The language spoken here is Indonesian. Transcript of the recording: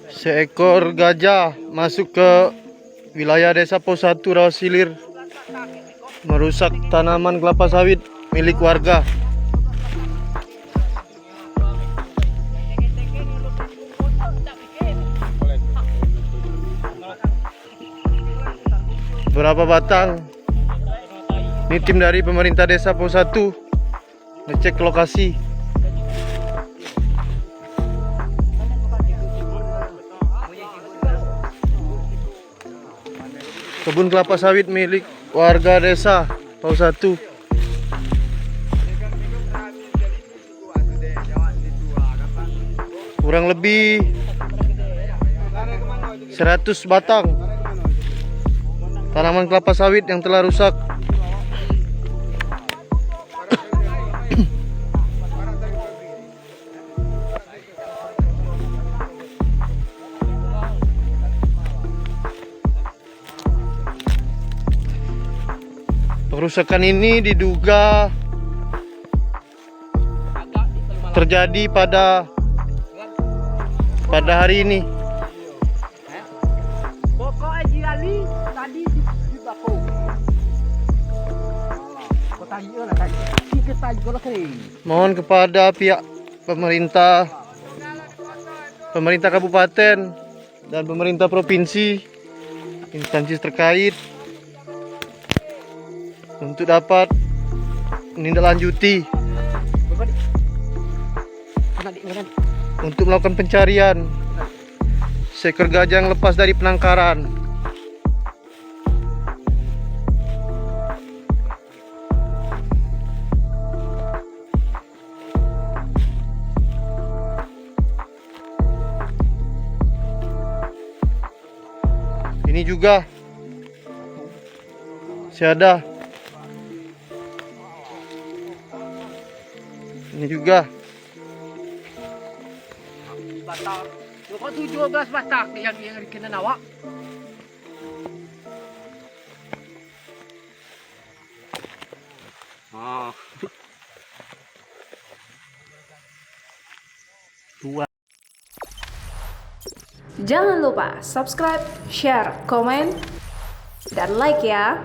Seekor gajah masuk ke wilayah desa Pos 1 Rawasilir, merusak tanaman kelapa sawit milik warga. Berapa batang? Ini tim dari pemerintah desa Pos 1 ngecek lokasi. Kebun kelapa sawit milik warga desa Pos 1. Kurang lebih 100 batang tanaman kelapa sawit yang telah rusak. Perusakan ini diduga terjadi pada hari ini. Mohon kepada pihak pemerintah kabupaten dan pemerintah provinsi, instansi terkait untuk dapat menindaklanjuti untuk melakukan pencarian seekor gajah yang lepas dari penangkaran. Ini juga siada. Ini juga. Batak. Kok 17 batak yang kena nawak. Jangan lupa subscribe, share, komen, dan like ya.